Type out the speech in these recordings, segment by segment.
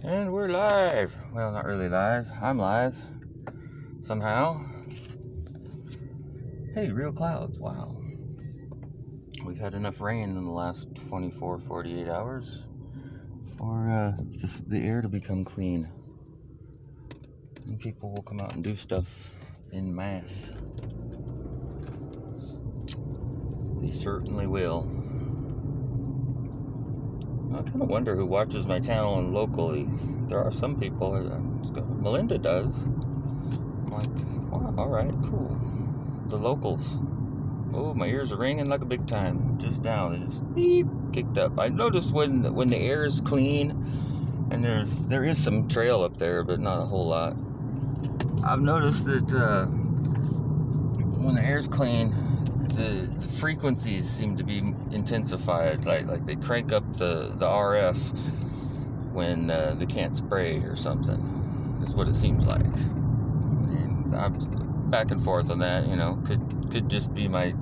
And we're live. Well, not really live. I'm live. Somehow. Hey, real clouds. Wow. We've had enough rain in the last 24, 48 hours for the air to become clean. And people will come out and do stuff en masse. They certainly will. I kind of wonder who watches my channel and locally. There are some people. Melinda does. I'm like, wow, all right, cool. The locals. Oh, my ears are ringing like a big time. Just now, they just beep, kicked up. I noticed when the air is clean, and there is some trail up there, but not a whole lot. I've noticed that when the air's clean, the frequencies seem to be intensified. Like they crank up the RF when they can't spray or something. That's what it seems like. And I'm back and forth on that. Could just be my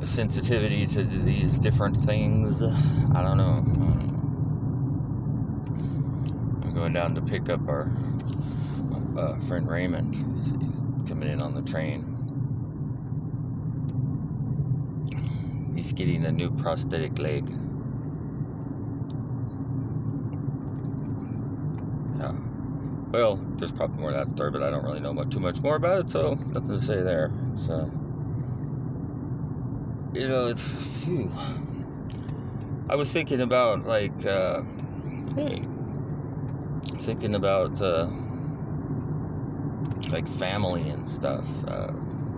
sensitivity to these different things. I don't know. I'm going down to pick up our friend Raymond. He's coming in on the train. He's getting a new prosthetic leg. Yeah. Well, there's probably more to that story, but I don't really know too much more about it, so nothing to say there. So, phew. I was thinking about, family and stuff.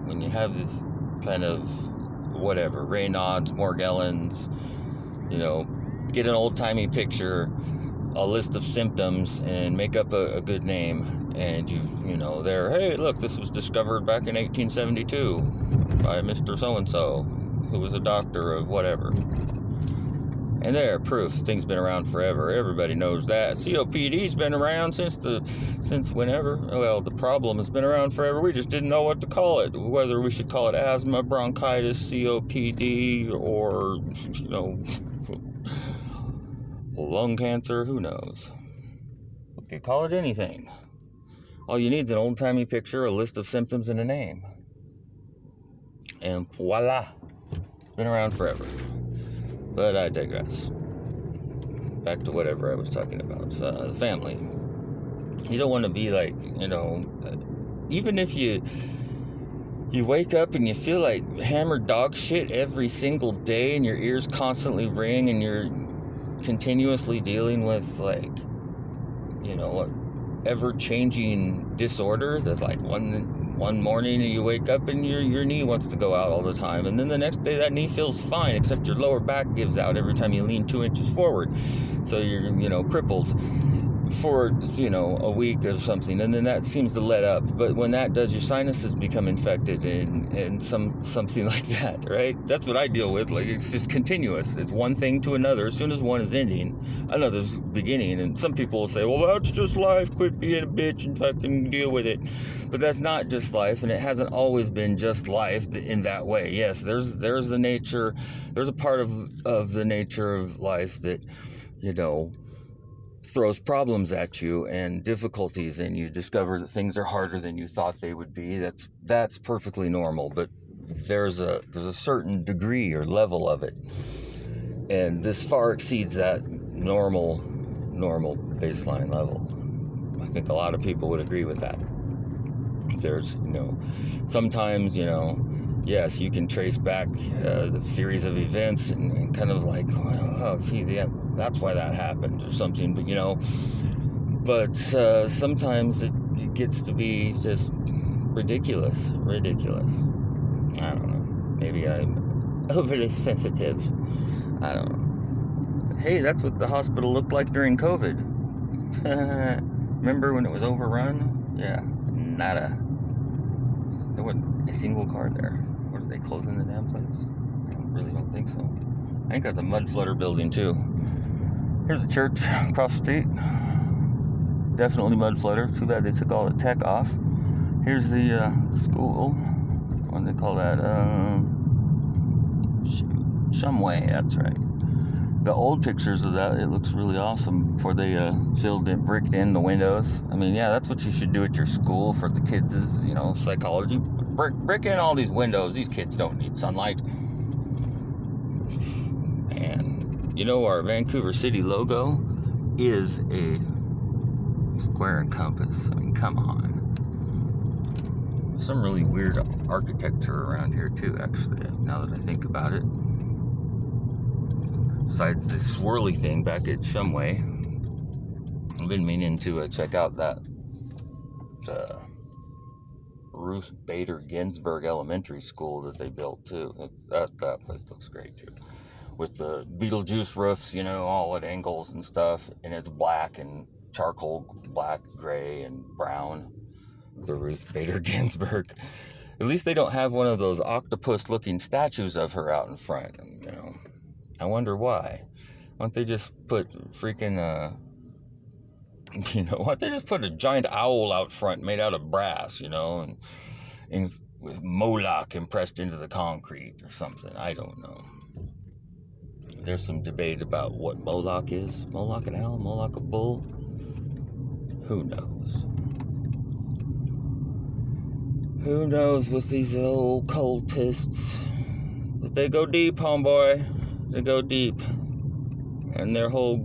When you have this kind of whatever, Raynaud's, Morgellons, get an old-timey picture, a list of symptoms, and make up a good name. And hey, look, this was discovered back in 1872 by Mr. So-and-so, who was a doctor of whatever. And there, proof, things been around forever. Everybody knows that. COPD's been around since whenever. Well, the problem has been around forever. We just didn't know what to call it. Whether we should call it asthma, bronchitis, COPD, or, lung cancer, who knows? We could call it anything. All you need is an old-timey picture, a list of symptoms, and a name. And voila. It's been around forever. But I digress. Back to whatever I was talking about. The family. You don't want to be like, even if you wake up and you feel like hammered dog shit every single day and your ears constantly ring and you're continuously dealing with ever-changing disorder that one morning you wake up and your knee wants to go out all the time, and then the next day that knee feels fine except your lower back gives out every time you lean 2 inches forward, so you're crippled for a week or something, and then that seems to let up. But when that does, your sinuses become infected and something like that, right? That's what I deal with. It's just continuous. It's one thing to another. As soon as one is ending, another's beginning. And some people will say, well, that's just life, quit being a bitch and fucking deal with it. But that's not just life, and it hasn't always been just life in that way. Yes, there's a nature, there's a part of the nature of life that throws problems at you and difficulties, and you discover that things are harder than you thought they would be. That's perfectly normal, but there's a certain degree or level of it, and this far exceeds that normal baseline level. I think a lot of people would agree with that. There's sometimes yes, you can trace back the series of events and kind of that's why that happened or something. But sometimes it gets to be just ridiculous. I don't know. Maybe I'm overly sensitive. I don't know. But hey, that's what the hospital looked like during COVID. Remember when it was overrun? Yeah, nada. There wasn't a single car there. Or did they close in the damn place? I really don't think so. I think that's a mud flutter building too. Here's a church across the street. Definitely mud flutter. Too bad they took all the tech off. Here's the school. What do they call that? Shumway, that's right. the old pictures of that, it looks really awesome before they bricked in the windows. I mean, yeah, that's what you should do at your school for the kids is, psychology. Brick in all these windows. These kids don't need sunlight. And, our Vancouver City logo is a square and compass. I mean, come on. Some really weird architecture around here, too, actually, now that I think about it. Besides the swirly thing back at Shumway, I've been meaning to check out that Ruth Bader Ginsburg Elementary School that they built too. That place looks great too, with the Beetlejuice roofs, all at angles and stuff, and it's black and charcoal black, gray, and brown. The Ruth Bader Ginsburg. At least they don't have one of those octopus-looking statues of her out in front. I wonder why. Why don't they just put freaking, why don't they just put a giant owl out front made out of brass, and with Moloch impressed into the concrete or something. I don't know. There's some debate about what Moloch is. Moloch an owl? Moloch a bull? Who knows? Who knows with these old cultists? But they go deep, homeboy. They go deep, and their whole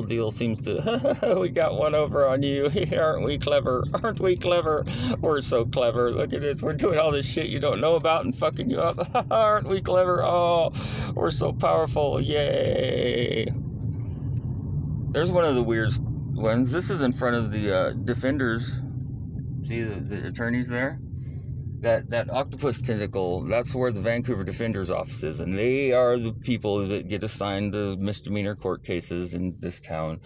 deal seems to, we got one over on you. Aren't we clever? Aren't we clever? We're so clever. Look at this. We're doing all this shit you don't know about and fucking you up. Aren't we clever? Oh, we're so powerful. Yay. There's one of the weird ones. This is in front of the defenders. See the attorneys there? That octopus tentacle, that's where the Vancouver Defender's office is, and they are the people that get assigned the misdemeanor court cases in this town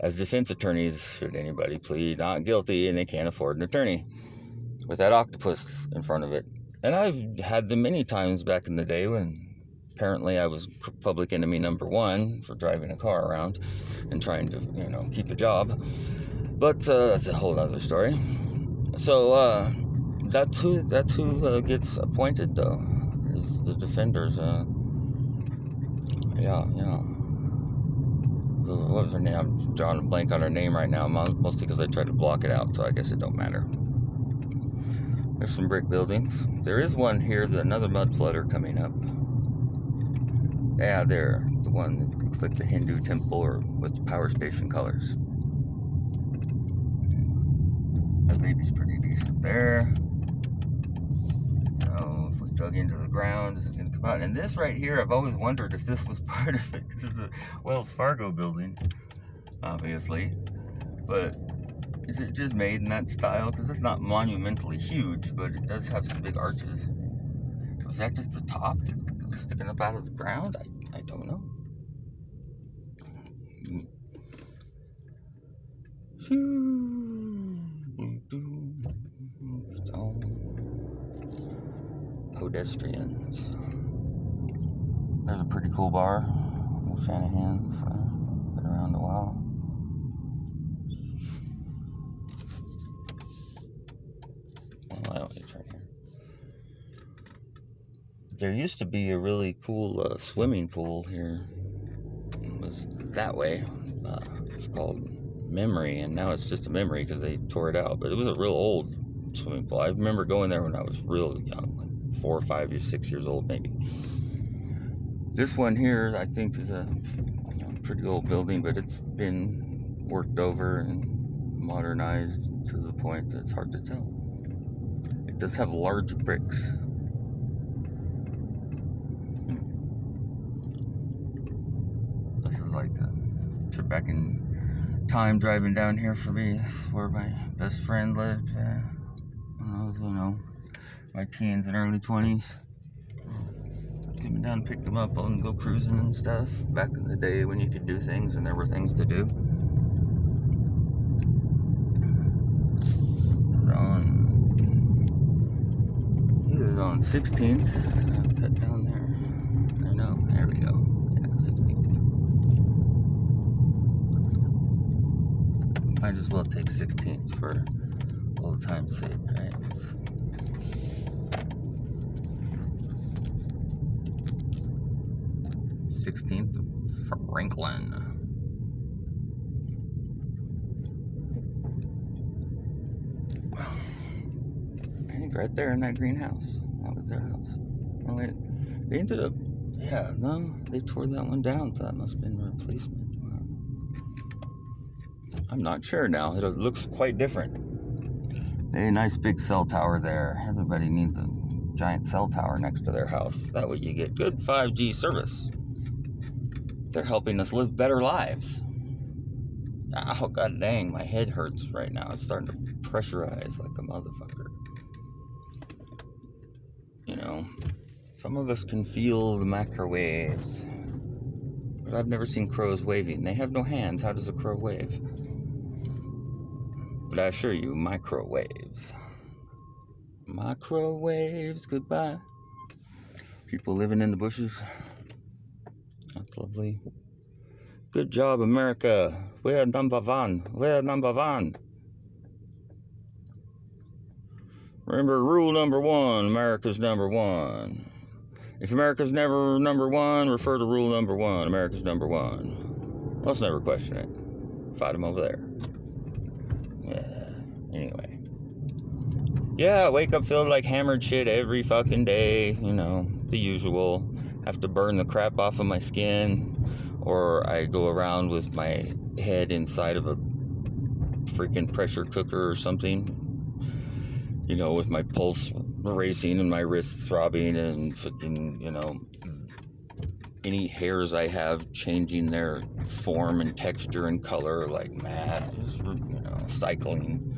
as defense attorneys should anybody plead not guilty and they can't afford an attorney with that octopus in front of it. And I've had them many times back in the day when apparently I was public enemy number one for driving a car around and trying to, keep a job. But that's a whole other story. So, That's who gets appointed, though, is the defenders. What was her name? I'm drawing a blank on her name right now, mostly because I tried to block it out, so I guess it don't matter. There's some brick buildings. There is one here, another mud floater coming up. Yeah, there. The one that looks like the Hindu temple or with power station colors. That baby's pretty decent there. If we dug into the ground, is it going to come out? And this right here, I've always wondered if this was part of it, because it's a Wells Fargo building, obviously. But is it just made in that style? Because it's not monumentally huge, but it does have some big arches. Was that just the top that was sticking up out of the ground? I don't know. Pedestrians. There's a pretty cool bar. Shanahan's. Been around a while. Well, I don't need to turn here. There used to be a really cool swimming pool here. It was that way. It was called Memory, and now it's just a memory because they tore it out. But it was a real old swimming pool. I remember going there when I was real young, like 4 or 5 or 6 years old, maybe. This one here, I think, is a pretty old building, but it's been worked over and modernized to the point that it's hard to tell. It does have large bricks. This is like a trip back in time driving down here for me. This is where my best friend lived when I was, my teens and early 20s. Coming down and pick them up and go cruising and stuff. Back in the day when you could do things and there were things to do. He was on 16th. Cut down there. Or no, there we go. Yeah, 16th. Might as well take 16th for old time's sake, right? 16th Franklin. I think right there in that greenhouse. That was their house. Oh, wait. They ended up, yeah, no, they tore that one down. That must have been a replacement. Wow. I'm not sure now. It looks quite different. A nice big cell tower there. Everybody needs a giant cell tower next to their house. That way you get good 5G service. They're helping us live better lives. Oh, god dang, my head hurts right now. It's starting to pressurize like a motherfucker. You know, some of us can feel the microwaves. But I've never seen crows waving. They have no hands. How does a crow wave? But I assure you, microwaves. Microwaves, goodbye. People living in the bushes. That's lovely. Good job, America. We're number one. We're number one. Remember, rule number one, America's number one. If America's never number one, refer to rule number one, America's number one. Let's never question it. Fight them over there. Yeah, anyway. Yeah, wake up feeling like hammered shit every fucking day, you know, the usual. Have to burn the crap off of my skin, or I go around with my head inside of a freaking pressure cooker or something. You know, with my pulse racing and my wrists throbbing and fucking, you know, any hairs I have changing their form and texture and color like mad. Just, you know, cycling.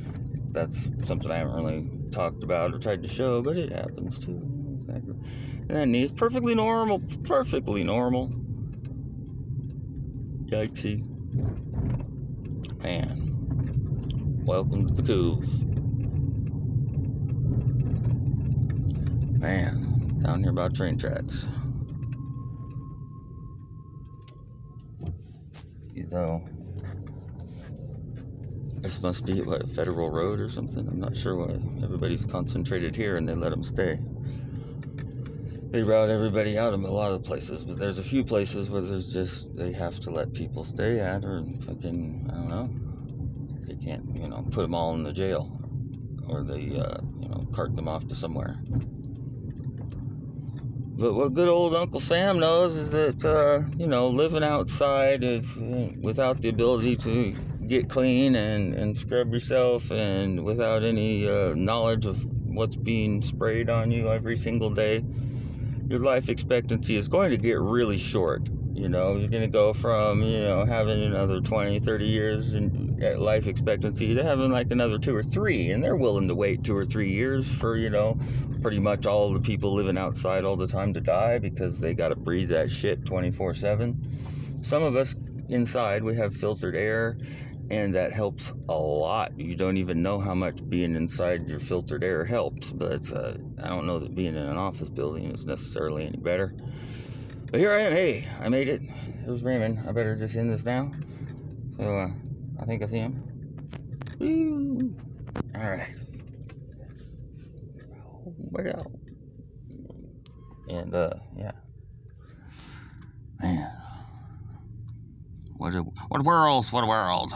That's something I haven't really talked about or tried to show, but it happens too. And that knee is perfectly normal. Perfectly normal. Yikesy. Man. Welcome to the Cove. Man, down here about train tracks. Though, this must be, what, a federal road or something? I'm not sure why everybody's concentrated here and they let them stay. They route everybody out of a lot of places, but there's a few places where there's just, they have to let people stay at, or fucking, I don't know. They can't, you know, put them all in the jail, or they, you know, cart them off to somewhere. But what good old Uncle Sam knows is that, you know, living outside is, without the ability to get clean and scrub yourself, and without any knowledge of what's being sprayed on you every single day, your life expectancy is going to get really short. You know, you're going to go from, you know, having another 20, 30 years in life expectancy to having like another 2 or 3. And they're willing to wait 2 or 3 years for, you know, pretty much all the people living outside all the time to die, because they got to breathe that shit 24/7. Some of us inside, we have filtered air, and that helps a lot. You don't even know how much being inside your filtered air helps, but I don't know that being in an office building is necessarily any better. But here I am. Hey, I made it. There's Raymond. I better just end this now. So, I think I see him. Woo! All right. Well. And, yeah. Man. What a world. What a world.